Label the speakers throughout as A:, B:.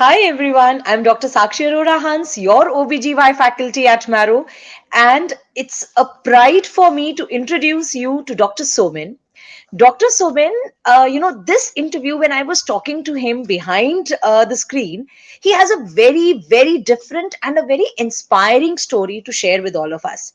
A: Hi everyone, I'm Dr. Sakshi Hans, your OBGY faculty at Marrow, and it's a pride for me to introduce you to Dr. Somil. Dr. Somil, this interview, when I was talking to him behind the screen, he has a very, very different and a very inspiring story to share with all of us.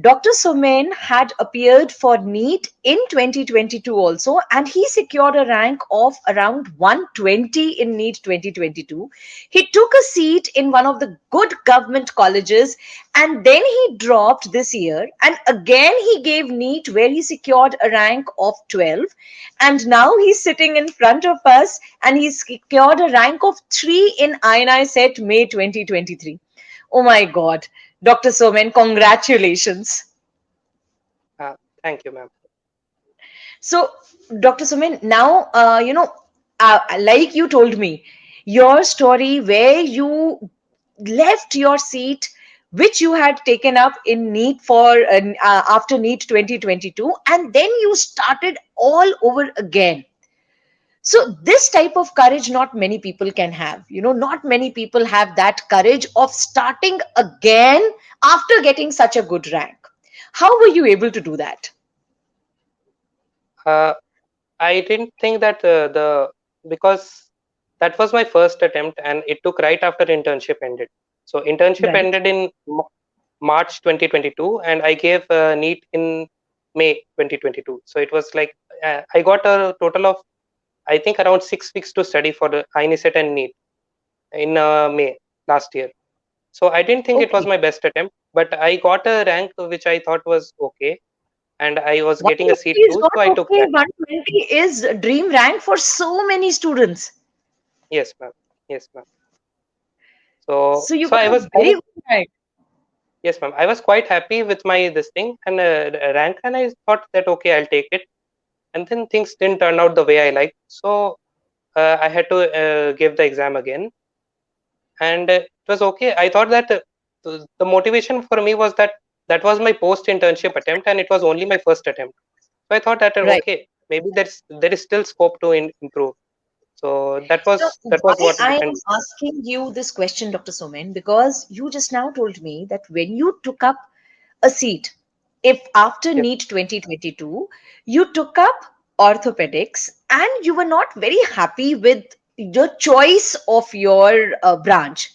A: Dr. Somen had appeared for NEET in 2022 also, and he secured a rank of around 120 in NEET 2022. He took a seat in one of the good government colleges, and then he dropped this year. And again, he gave NEET where he secured a rank of 12. And now he's sitting in front of us and he secured a rank of 3 in INI-CET May 2023. Oh my God. Dr. Somen, congratulations.
B: Uh, Thank you, ma'am.
A: So, Dr. Somen, now, like you told me, your story where you left your seat, which you had taken up in NEET after NEET 2022, and then you started all over again. So, this type of courage, not many people can have. Not many people have that courage of starting again after getting such a good rank. How were you able to do that?
B: Uh, I didn't think that because that was my first attempt and it took right after internship ended. So internship
A: Right.
B: ended in March 2022 and I gave NEET in May 2022. So it was like I got a total of I think around 6 weeks to study for the INICET and NEET in May last year. So I didn't think it was
A: Okay.
B: my best attempt, but I got a rank which I thought was okay, and I was getting a
A: 150
B: seat
A: is
B: too,
A: not
B: so I took
A: okay.
B: that.
A: 120 is a dream rank for so many students.
B: Yes, ma'am. Yes, ma'am. So,
A: So you
B: so
A: got a
B: I
A: very
B: was,
A: good rank.
B: yes, ma'am. I was quite happy with my this thing and rank, and I thought that okay, I'll take it. And then things didn't turn out the way I liked, so I had to give the exam again, and it was okay. I thought that the motivation for me was that that was my post internship attempt, and it was only my first attempt. So I thought that
A: Right.
B: okay, maybe there is still scope to improve. So that
A: So
B: was
A: why
B: what
A: I am
B: depends.
A: asking you this question, Dr. Somen, because you just now told me that when you took up a seat, if after
B: Yes,
A: NEET 2022, you took up orthopedics and you were not very happy with your choice of your branch.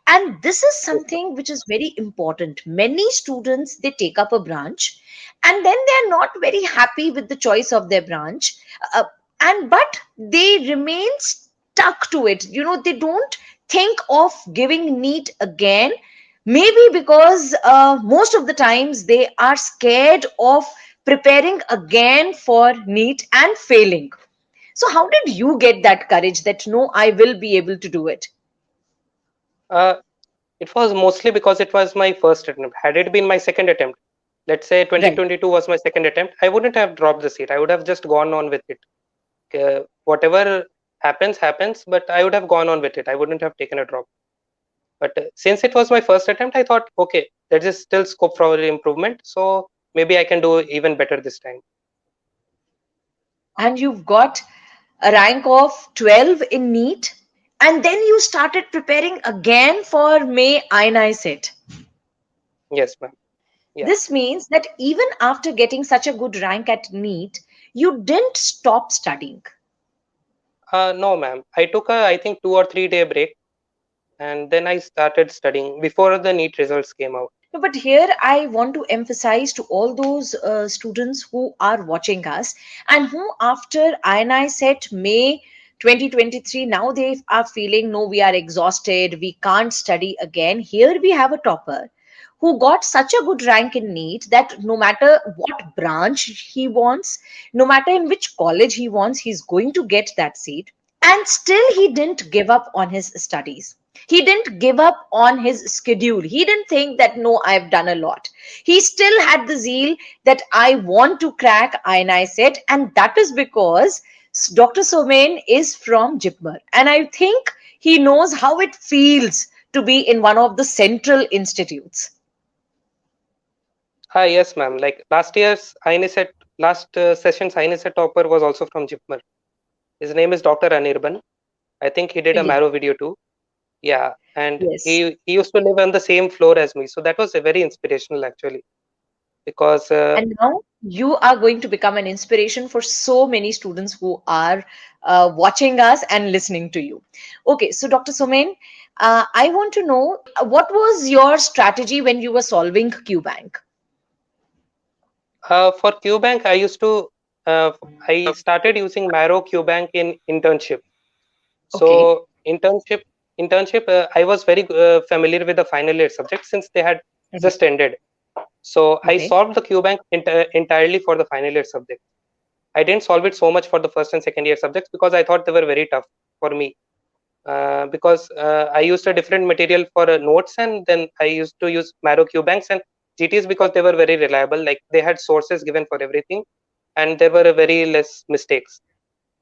A: And this is
B: yes, ma'am.
A: something which is very important. Many students, they take up a branch and then they are not very happy with the choice of their branch. Uh, and but they remain stuck to it. They don't think of giving NEET again. Maybe because most of the times they are scared of preparing again for NEET and failing. So how did you get that courage that no, I will be able to do it?
B: Uh, it was mostly because it was my first attempt. Had it been my second attempt, let's say
A: Right.
B: 2022 was my second attempt, I wouldn't have dropped the seat. I would have just gone on with it. Whatever happens, happens, but I would have gone on with it. I wouldn't have taken a drop. But since it was my first attempt, I thought, okay, there is still scope for improvement. So maybe I can do even better this time.
A: And you've got a rank of 12 in NEET, and then you started preparing again for May INI-CET.
B: Yes, ma'am. Yeah.
A: This means that even after getting such a good rank at NEET, you didn't stop studying.
B: No, ma'am. I took a, I think, 2 or 3 day break, and then I started studying before the NEET results came out.
A: No, but here I want to emphasize to all those students who are watching us and who, after INI set May 2023, now they are feeling no, we are exhausted, we can't study again. Here we have a topper who got such a good rank in NEET that no matter what branch he wants, no matter in which college he wants, he's going to get that seat. And still, he didn't give up on his studies. He didn't give up on his schedule. He didn't think that, no, I've done a lot. He still had the zeal that I want to crack INI-CET. And that is because Dr. Somen is from Jipmer. And I think he knows how it feels to be in one of the central institutes.
B: Yes, ma'am. Like last year's INICET, last session's INICET topper was also from Jipmer. His name is Dr. Anirban. I think he did a
A: Yeah.
B: Marrow video too. Yeah, and
A: Yes.
B: he used to live on the same floor as me, so that was a very inspirational actually, because
A: And now you are going to become an inspiration for so many students who are watching us and listening to you. Okay, so Dr. Somen, I want to know what was your strategy when you were solving QBank?
B: for QBank, uh, I started using Marrow QBank in internship.
A: Okay,
B: So internship, I was very familiar with the final year subjects since they had
A: right.
B: just ended. So I
A: Okay,
B: solved the QBank entirely for the final year subject. I didn't solve it so much for the first and second year subjects because I thought they were very tough for me. Because I used a different material for notes, and then I used to use Marrow QBanks and GTs because they were very reliable. Like they had sources given for everything, and there were very less mistakes.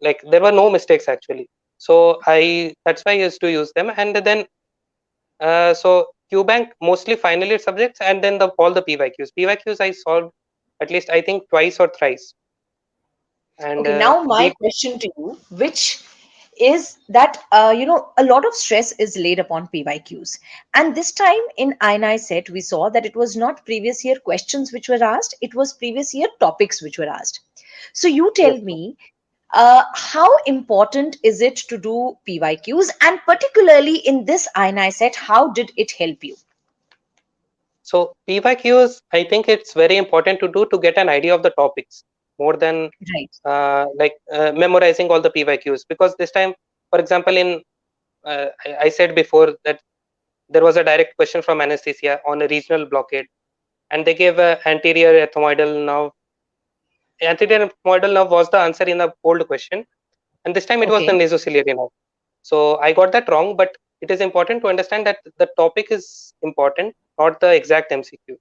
B: Like there were no mistakes actually. So I that's why I used to use them, and then so QBank mostly final year subjects, and then the all the PYQs. PYQs I solved at least I think twice or thrice, and
A: okay. Now my
B: the
A: question to you, which is that a lot of stress is laid upon PYQs, and this time in INI-CET we saw that it was not previous year questions which were asked; it was previous year topics which were asked. So you
B: yes.
A: tell me, how important is it to do PYQs, and particularly in this INI-CET, how did it help you?
B: So PYQs, I think it's very important to do to get an idea of the topics more than
A: Right.
B: memorizing all the PYQs. Because this time, for example, in I said before that there was a direct question from anesthesia on a regional blockade, and they gave a anterior ethmoidal nerve. Anterior ethmoidal nerve was the answer in the old question, and this time it was the
A: Okay.
B: nasociliary nerve. So I got that wrong, but it is important to understand that the topic is important, not the exact MCQ.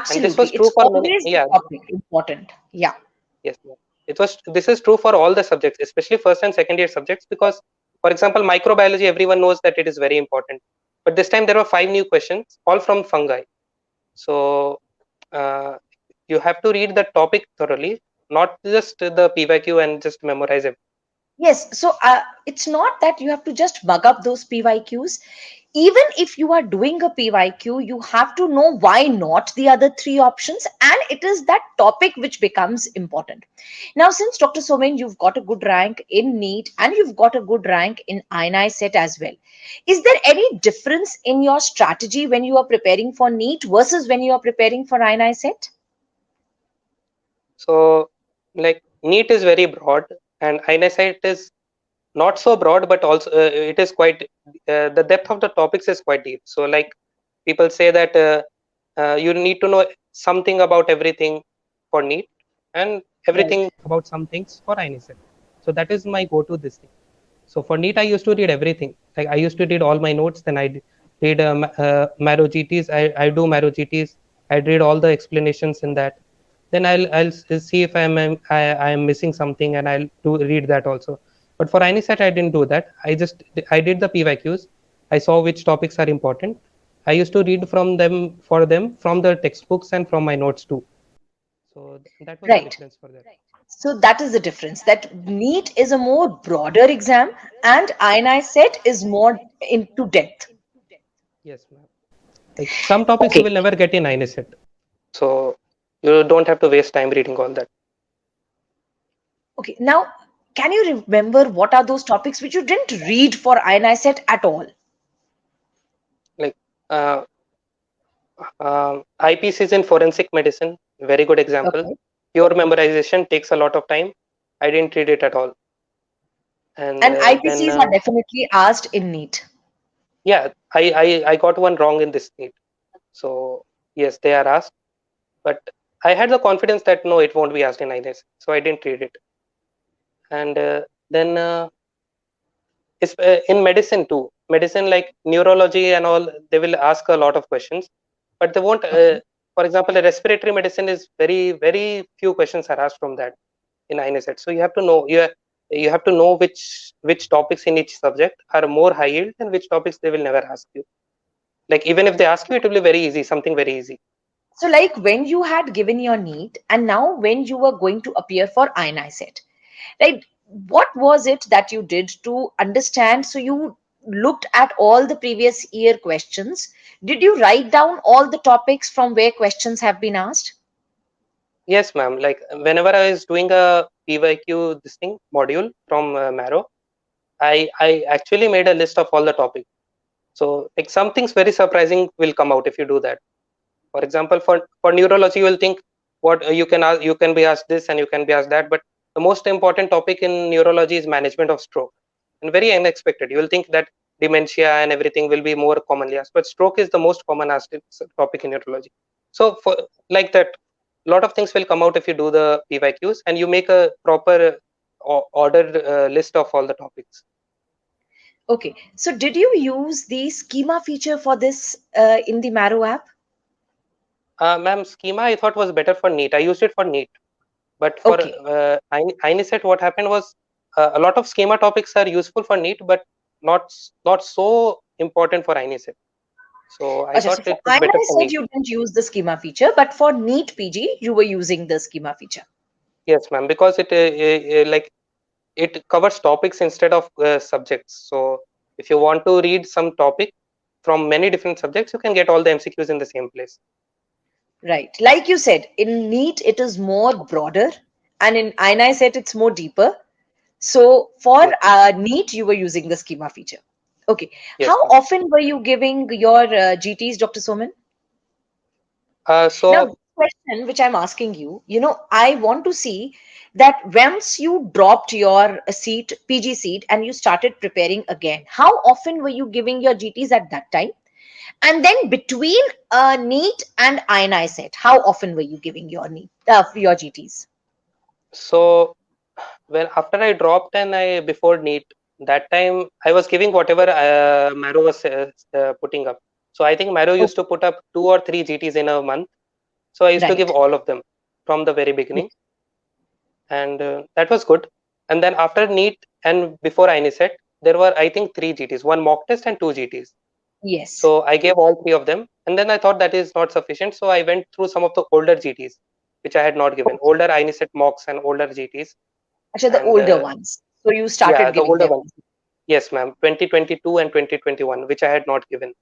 B: And this
A: Absolutely.
B: was true
A: It's
B: for many.
A: always the
B: Yeah,
A: topic important. Yeah.
B: yes, ma'am. It was. This is true for all the subjects, especially first and second year subjects, because, for example, microbiology, everyone knows that it is very important. But this time there were five new questions, all from fungi. So uh, you have to read the topic thoroughly, not just the PYQ and just memorize it.
A: Yes, so it's not that you have to just mug up those PYQs. Even if you are doing a PYQ, you have to know why not the other three options, and it is that topic which becomes important. Now, since Dr. Somen, you've got a good rank in NEET and you've got a good rank in INI-CET as well. Is there any difference in your strategy when you are preparing for NEET versus when you are preparing for INI-CET?
B: So like NEET is very broad, and INICET is not so broad, but also it is quite the depth of the topics is quite deep. So like people say that you need to know something about everything for NEET and
A: Right.
B: everything about some things for INICET. So that is my go-to this thing. So for NEET, I used to read everything. Like I used to read all my notes. Then I read Marrow GTs. I do Marrow GTs. I read all the explanations in that. Then I'll see if I'm missing something, and I'll do read that also. But for INICET, I didn't do that. I did the PYQs. I saw which topics are important. I used to read from them for them from the textbooks and from my notes too. So that was the
A: Right.
B: difference for that.
A: So that is the difference. That NEET is a more broader exam and INI-CET is more into depth.
B: Yes, ma'am. Like some topics you
A: Okay.
B: will never get in INICET. So you don't have to waste time reading all that.
A: Okay. Now, can you remember what are those topics which you didn't read for INI-CET at all?
B: Like uh, IPCs in forensic medicine, very good example.
A: Okay.
B: Pure memorization takes a lot of time. I didn't read it at all. And
A: And
B: then
A: IPCs are definitely asked in NEET.
B: yeah, I got one wrong in this NEET. So yes, they are asked, but I had the confidence that no, it won't be asked in INS, so I didn't read it. And then it's in medicine too. Medicine like neurology and all, they will ask a lot of questions, but they won't.
A: Okay.
B: For example, a respiratory medicine is very few questions are asked from that in INICET. So you have to know which topics in each subject are more high yield and which topics they will never ask you. Like even if they ask you, it will be very easy, something very easy.
A: So, like when you had given your NEET and now when you were going to appear for INI-CET, right? What was it that you did to understand? So, you looked at all the previous year questions, did you write down all the topics from where questions have been asked?
B: Yes, ma'am. Like whenever I was doing a PYQ this thing module from Marrow, I actually made a list of all the topics. So like some things very surprising will come out if you do that. For example, for neurology, you will think what you can ask, you can be asked this and you can be asked that, but the most important topic in neurology is management of stroke, and very unexpected. You will think that dementia and everything will be more commonly asked, but stroke is the most common asked topic in neurology. So for like that, a lot of things will come out if you do the PYQs and you make a proper ordered list of all the topics.
A: Okay, so did you use the schema feature for this in the Marrow app?
B: Ma'am, schema I thought was better for NEET. I used it for NEET. But for
A: Okay.
B: INICET, what happened was a lot of schema topics are useful for NEET, but not so important for INICET. So I
A: Okay, so
B: thought
A: for
B: it was better
A: INI
B: for
A: said
B: NEET.
A: you didn't use the schema feature, but for NEET PG, you were using the schema feature.
B: Yes, ma'am, because it like it covers topics instead of subjects. So if you want to read some topic from many different subjects, you can get all the MCQs in the same place.
A: Right. Like you said, in NEET, it is more broader, and in INI said it's more deeper. So for
B: Yes,
A: NEET, you were using the schema feature. Okay. How
B: yes, ma'am.
A: often were you giving your GTs, Dr. Soman? Now,
B: So
A: this question which I'm asking you, I want to see that once you dropped your seat, PG seat, and you started preparing again, how often were you giving your GTs at that time? And then between NEET and INI set, how often were you giving your your GTs?
B: so when after I dropped and I before NEET, that time I was giving whatever Marrow was putting up. So I think Marrow used
A: Okay,
B: to put up 2 or 3 GTs in a month. So I used to give
A: right.
B: all of them from the very beginning, and that was good. And then after NEET and before INICET, there were I think 3 GTs, one mock test and 2 GTs.
A: Yes.
B: So I gave all 3 of them, and then I thought that is not sufficient. So I went through some of the older GTs, which I had not given,
A: Okay.
B: older INICET mocks and older GTs,
A: Actually, the
B: and
A: older ones. So you
B: yeah,
A: started
B: the
A: giving
B: older
A: them.
B: ones. Yes, ma'am. 2022 and 2021, which I had not given.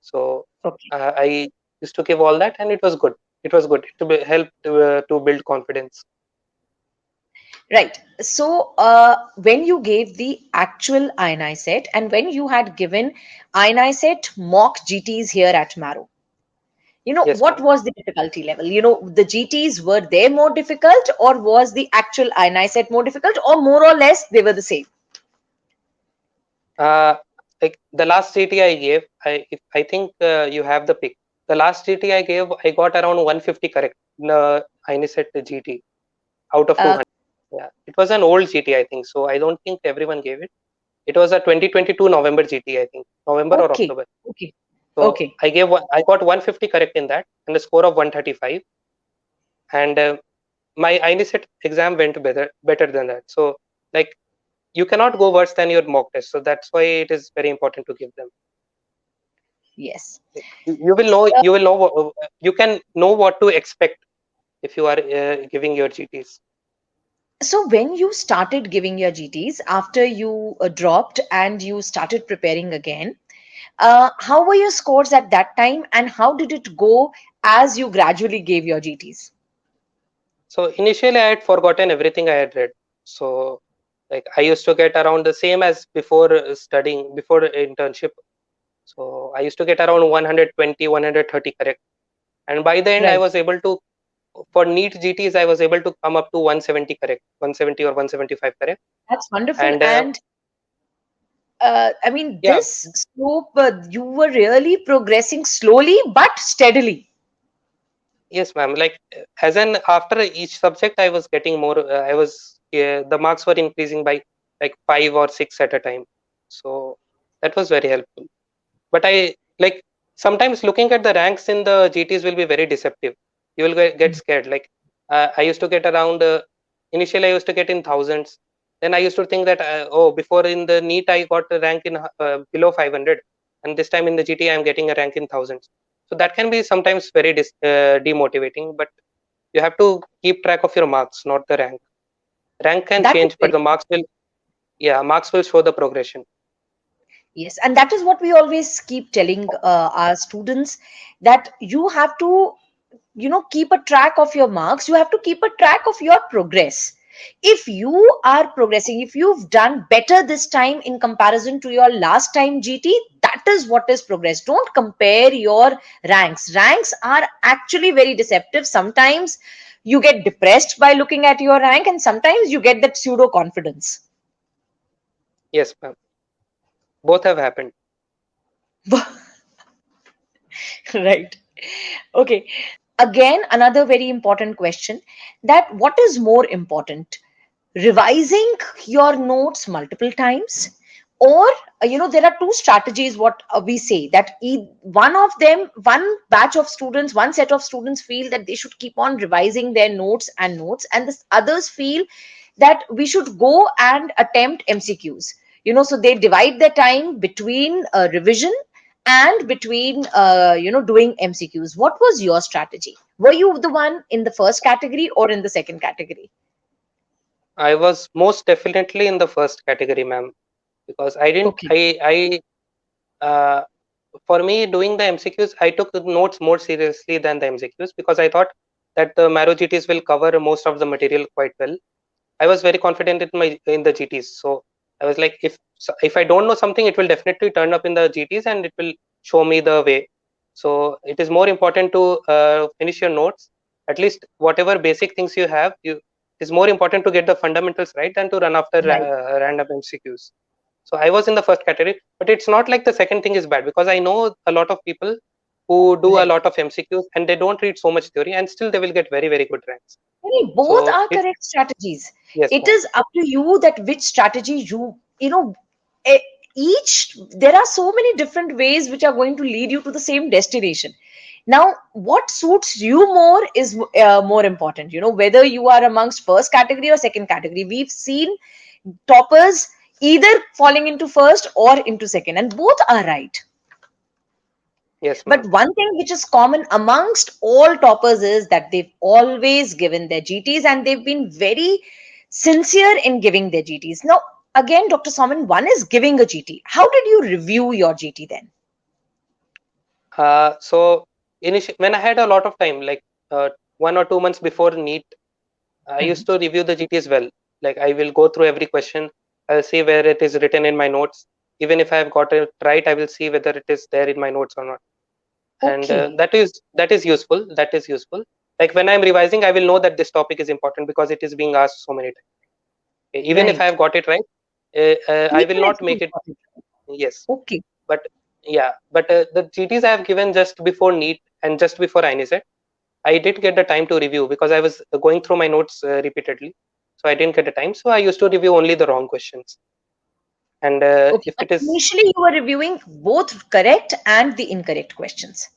B: So
A: Okay.
B: I used to give all that, and it was good. It was good to help to build confidence.
A: Right. So when you gave the actual INI set and when you had given INI set mock GTs here at Marrow,
B: Yes,
A: what
B: ma'am.
A: was the difficulty level? The GTs, were they more difficult, or was the actual INI set more difficult, or more or less they were the same?
B: Uh, like the last GT I gave, I think you have the pick. The last GT I gave, I got around 150 correct. The INICET GT out of
A: Uh,
B: 200. Yeah, it was an old GT, I think. So I don't think everyone gave it. It was a 2022 November GT, I think, November or
A: okay.
B: October.
A: Okay.
B: So
A: Okay.
B: I got 150 correct in that and a score of 135. And my INICET exam went better than that. So like you cannot go worse than your mock test. So that's why it is very important to give them.
A: Yes.
B: You will know you can know what to expect if you are giving your GTs.
A: So when you started giving your GTs after you dropped and you started preparing again, how were your scores at that time, and how did it go as you gradually gave your GTs?
B: So initially I had forgotten everything I had read. So like I used to get around the same as before studying before internship. So I used to get around 120, 130 correct. And by the end I
A: Right.
B: was able to for NEET GTs I was able to come up to 170 correct, 170 or 175 correct.
A: That's wonderful.
B: And
A: And I mean,
B: yeah,
A: this slope, you were really progressing slowly but steadily.
B: yes, ma'am. Like as an after each subject, I was getting more. I was the marks were increasing by like 5 or 6 at a time. So that was very helpful. But I like sometimes looking at the ranks in the GTs will be very deceptive. You will get scared. Like I used to get around. Initially, I used to get in thousands. Then I used to think that oh, before in the NEET I got a rank in below 500, and this time in the GT I am getting a rank in thousands. So that can be sometimes very demotivating. But you have to keep track of your marks, not the rank. Rank can
A: That is
B: change, but
A: very
B: the marks will, yeah, marks will show the progression.
A: Yes, and that is what we always keep telling our students, that you have to, keep a track of your marks. You have to keep a track of your progress. If you are progressing, if you've done better this time in comparison to your last time GT, that is what is progress. Don't compare your ranks are actually very deceptive. Sometimes you get depressed by looking at your rank, and sometimes you get that pseudo confidence.
B: Yes, ma'am. Both have happened.
A: Right. Okay. Again, another very important question, that what is more important, revising your notes multiple times, or there are two strategies what we say, that one of them, one batch of students, one set of students feel that they should keep on revising their notes, and the others feel that we should go and attempt MCQs. So they divide their time between revision and between doing MCQs. What was your strategy? Were you the one in the first category or in the second category?
B: I was most definitely in the first category, ma'am, because I didn't.
A: Okay.
B: Uh, for me, doing the MCQs, I took the notes more seriously than the MCQs because I thought that the Marrow GTs will cover most of the material quite well. I was very confident in the GTs, so I was like, if I don't know something, it will definitely turn up in the GTs and it will show me the way. So it is more important to finish your notes, at least whatever basic things you have. It is more important to get the fundamentals right than to run after
A: Right.
B: random MCQs. So I was in the first category, but it's not like the second thing is bad because I know a lot of people who do a
A: Right.
B: lot of MCQs and they don't read so much theory and still they will get very, very good ranks.
A: Both
B: So
A: are
B: it
A: correct strategies.
B: yes,
A: It
B: ma'am.
A: is up to you that which strategy eh, each, there are so many different ways which are going to lead you to the same destination. Now, what suits you more is more important. Whether you are amongst first category or second category, we've seen toppers either falling into first or into second, and both are right.
B: Yes,
A: But
B: ma'am.
A: one thing which is common amongst all toppers is that they've always given their GTs, and they've been very sincere in giving their GTs. Now, again, Dr. Soman, one is giving a GT. How did you review your GT then?
B: So when I had a lot of time, like 1 or 2 months before NEET, I
A: Mhm.
B: used to review the GTs well. Like I will go through every question. I'll see where it is written in my notes. Even if I have got it right, I will see whether it is there in my notes or not. And
A: Okay,
B: that is useful. That is useful. Like when I'm revising, I will know that this topic is important because it is being asked so many times. Okay, even if I
A: right.
B: have got it right, I will
A: Even if
B: not
A: you
B: make it.
A: got it.
B: Yes,
A: Okay,
B: but yeah, but the GTs I have given just before NEET and just before INICET, I did get the time to review because I was going through my notes repeatedly. So I didn't get the time. So I used to review only the wrong questions. And
A: okay.
B: if
A: But
B: it is,
A: initially, you were reviewing both correct and the incorrect questions.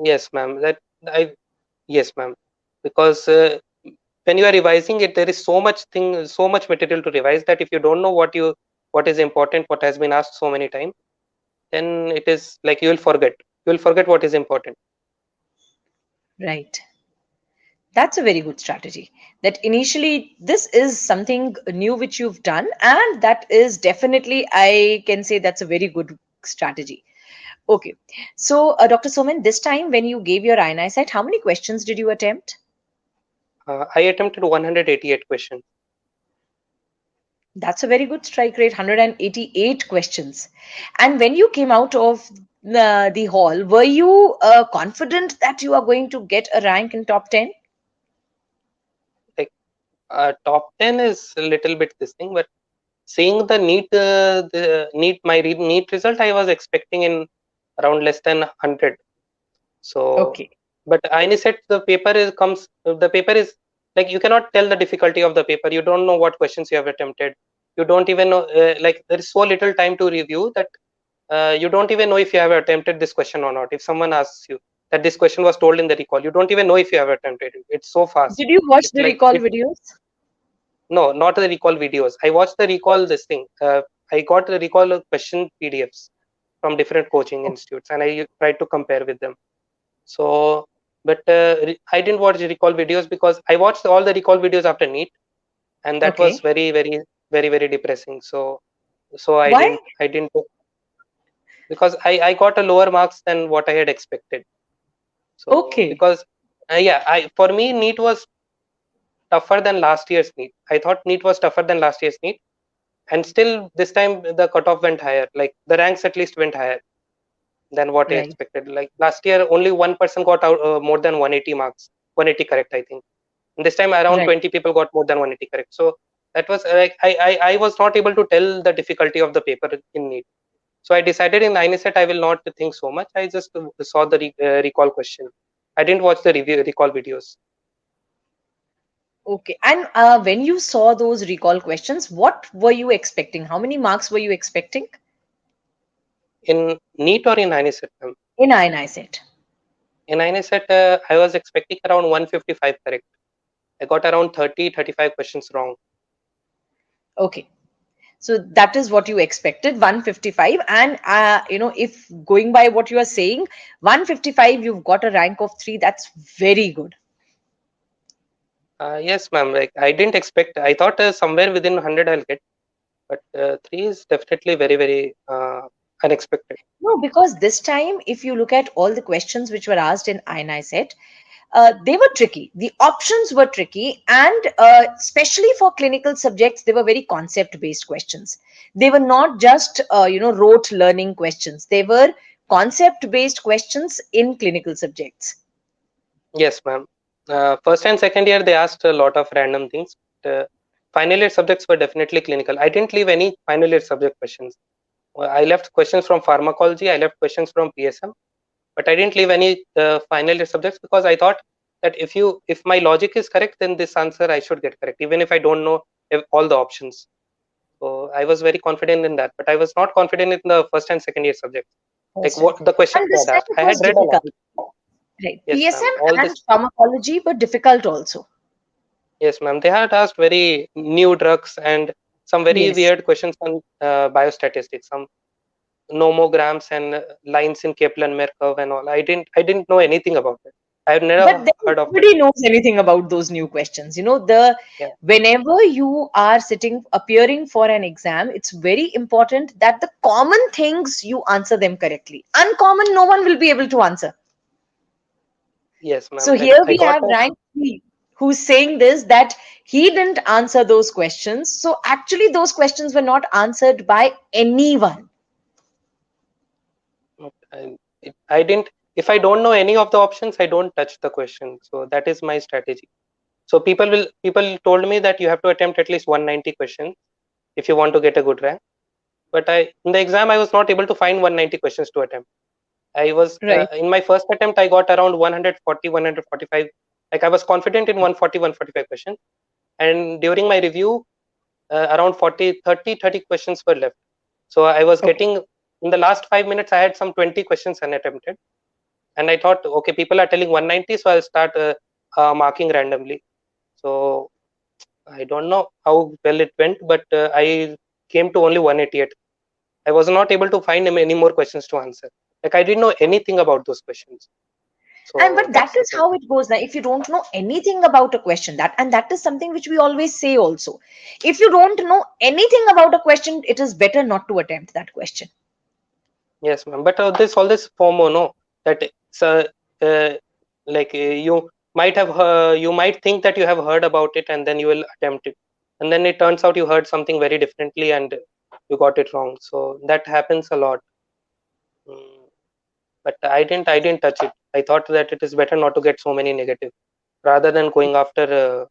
B: yes, ma'am, yes, ma'am. Because when you are revising it, there is so much material to revise that if you don't know what is important, what has been asked so many times, then it is like you will forget. You will forget what is important.
A: Right. That's a very good strategy. That initially, this is something new which you've done, and that is definitely, I can say that's a very good strategy. Okay. So, Dr. Soman, this time when you gave your INI-CET, how many questions did you attempt?
B: I attempted 188 questions.
A: That's a very good strike rate, 188 questions. And when you came out of the hall, were you confident that you are going to get a rank in top 10?
B: Like top 10 is a little bit this thing, but seeing the NEET result, I was expecting in around less than 100. So,
A: Okay.
B: but INICET, the paper is like you cannot tell the difficulty of the paper. You don't know what questions you have attempted. You don't even know, like there is so little time to review that you don't even know if you have attempted this question or not. If someone asks you that this question was told in the recall, you don't even know if you have attempted it. It's so fast.
A: Did you watch
B: It's
A: the
B: like
A: recall
B: it.
A: videos?
B: No, not the recall videos. I watched the recall this thing. I got the recall question PDFs from different coaching
A: Oh,
B: institutes, and I tried to compare with them. So, but I didn't watch the recall videos because I watched all the recall videos after NEET, and that was
A: okay.
B: very, very, very, very depressing. So, I
A: Why?
B: didn't. because I got a lower marks than what I had expected. So
A: Okay,
B: because yeah, I for me NEET was tougher than last year's NEET. I thought NEET was tougher than last year's NEET, and still this time the cutoff went higher. Like the ranks at least went higher than what I
A: right,
B: expected. Like last year, only one person got out more than 180 marks, 180 correct, I think. And this time, around
A: right.
B: 20 people got more than 180 correct. So that was like I was not able to tell the difficulty of the paper in NEET. So I decided in INICET I will not think so much. I just saw the recall question. I didn't watch the review recall videos.
A: Okay. And when you saw those recall questions, what were you expecting? How many marks were you expecting
B: In NEET or in INICET?
A: in INI-CET?
B: In INICET, I was expecting around 155 correct. I got around 30, 35 questions wrong.
A: Okay. So that is what you expected, 155. And if going by what you are saying, 155, you've got a rank of 3. That's very good.
B: Yes, ma'am. Like I didn't expect. I thought somewhere within 100 I'll get, but three is definitely very, very unexpected.
A: No, because this time, if you look at all the questions which were asked in INI-CET, they were tricky. The options were tricky, and especially for clinical subjects, they were very concept-based questions. They were not just rote learning questions. They were concept-based questions in clinical subjects.
B: Yes, ma'am. First and second year they asked a lot of random things. But, final year subjects were definitely clinical. I didn't leave any final year subject questions. I left questions from pharmacology. I left questions from PSM, but I didn't leave any final year subjects because I thought that if my logic is correct, then this answer I should get correct, even if I don't know all the options. So I was very confident in that, but I was not confident in the first and second year subjects. Like
A: That's right.
B: what the questions
A: And
B: I
A: this
B: had
A: time
B: asked,
A: it
B: I had
A: was
B: read a lot.
A: difficult. Right.
B: Yes, ma'am.
A: PSM
B: All
A: and
B: this.
A: pharmacology were difficult also.
B: Yes, ma'am. They had asked very new drugs and some very
A: Yes.
B: weird questions on biostatistics, some nomograms and lines in Kaplan-Meier curve and all. I didn't know anything about it. I have
A: But
B: never
A: then
B: heard of it.
A: nobody knows anything about those new questions. The
B: Yeah.
A: whenever you are sitting appearing for an exam, it's very important that the common things you answer them correctly. Uncommon, no one will be able to answer.
B: Yes, ma'am.
A: So
B: Like
A: here
B: I
A: we
B: got
A: have rank 3 who's saying this, that he didn't answer those questions. So actually, those questions were not answered by anyone.
B: I didn't. If I don't know any of the options, I don't touch the question. So that is my strategy. So people told me that you have to attempt at least 190 questions if you want to get a good rank. But I in the exam I was not able to find 190 questions to attempt. I was
A: Right.
B: in my first attempt I got around 140, 145. Like I was confident in 140, 145 questions, and during my review around 40, 30, 30 questions were left. So I was
A: Okay.
B: getting in the last 5 minutes I had some 20 questions unattempted, and I thought, okay, people are telling 190, so I'll start marking randomly. So I don't know how well it went, but I came to only 188. I was not able to find any more questions to answer. Like I didn't know anything about those questions.
A: And
B: So
A: but that
B: that's the
A: is
B: thing.
A: how it goes now. If you don't know anything about a question, that is something which we always say also. If you don't know anything about a question, it is better not to attempt that question.
B: Yes, ma'am. But this all this FOMO, no, that it's uh, like you might think that you have heard about it and then you will attempt it, and then it turns out you heard something very differently and you got it wrong. So that happens a lot. Mm, but I didn't touch it. I thought that it is better not to get so many negative rather than going after.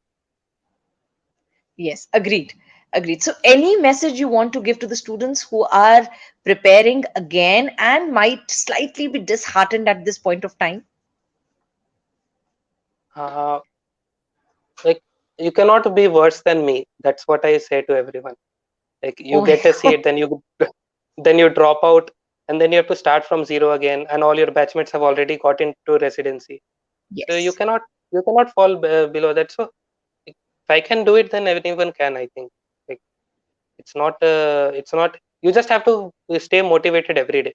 A: Yes, agreed. Agreed. So any message you want to give to the students who are preparing again and might slightly be disheartened at this point of time?
B: Uh, like you cannot be worse than me. That's what I say to everyone. Like you
A: Oh,
B: get a seat, then you then you drop out, and then you have to start from zero again, and all your batchmates have already got into residency. So you
A: yes.
B: cannot fall below that. So if I can do it, then everyone can. I think like it's not. You just have to stay motivated every day.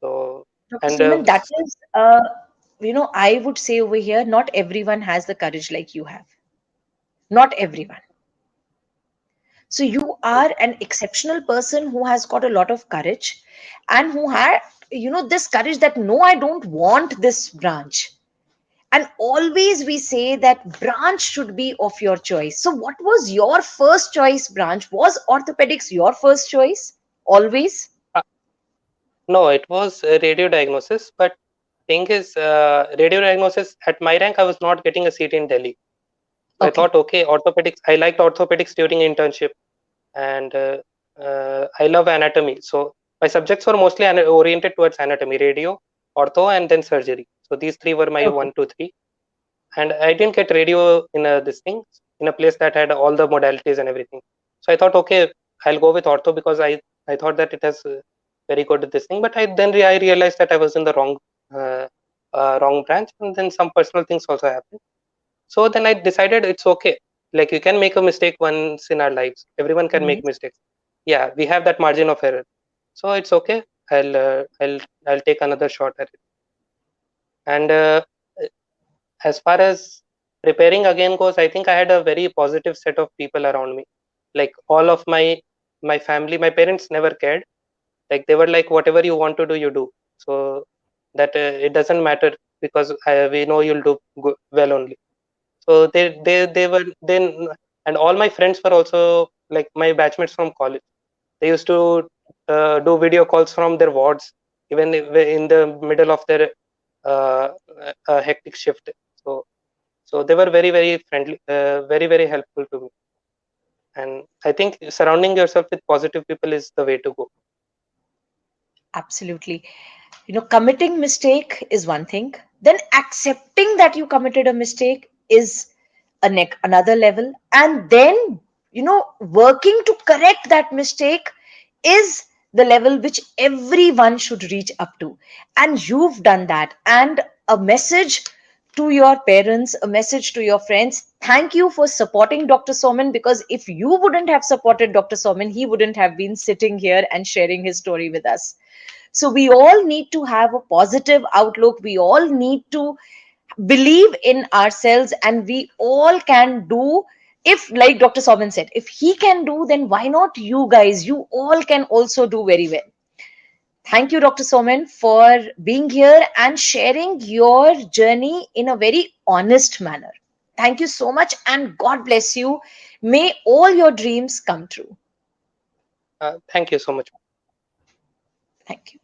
B: So
A: Dr.
B: and
A: Suman, that is, I would say over here, not everyone has the courage like you have. Not everyone. So you are an exceptional person who has got a lot of courage, and who had, this courage that no, I don't want this branch. And always we say that branch should be of your choice. So what was your first choice branch? Was orthopedics your first choice? Always?
B: Uh, no, it was radio diagnosis, but thing is, radio diagnosis at my rank, I was not getting a seat in Delhi. So I
A: Okay.
B: thought, okay, orthopedics. I liked orthopedics during internship, and I love anatomy. So my subjects were mostly oriented towards anatomy, radio, ortho, and then surgery. So these three were my
A: Okay.
B: one, two, three. And I didn't get radio in this thing in a place that had all the modalities and everything. So I thought, okay, I'll go with ortho because I thought that it has very good this thing. But I realized that I was in the uh, wrong branch, and then some personal things also happened. So then I decided it's okay. Like you can make a mistake once in our lives. Everyone can make
A: Yes.
B: mistakes. Yeah, we have that margin of error. So it's okay. I'll take another shot at it. And as far as preparing again goes, I think I had a very positive set of people around me. Like all of my family, my parents never cared. Like they were like, whatever you want to do, you do. So that it doesn't matter because we know you'll do well only. So they were then, and all my friends were also like my batchmates from college. They used to do video calls from their wards, even in the middle of their uh, hectic shift. So so they were very very friendly, very helpful to me. And I think surrounding yourself with positive people is the way to go.
A: Absolutely. Committing mistake is one thing. Then accepting that you committed a mistake is another level. And then, working to correct that mistake is the level which everyone should reach up to. And you've done that. And a message to your parents, a message to your friends. Thank you for supporting Dr. Soman, because if you wouldn't have supported Dr. Soman, he wouldn't have been sitting here and sharing his story with us. So we all need to have a positive outlook. We all need to believe in ourselves, and we all can do. If, like Dr. Soman said, if he can do, then why not you guys? You all can also do very well. Thank you, Dr. Soman, for being here and sharing your journey in a very honest manner. Thank you so much, and God bless you. May all your dreams come true.
B: Thank you so much.
A: Thank you.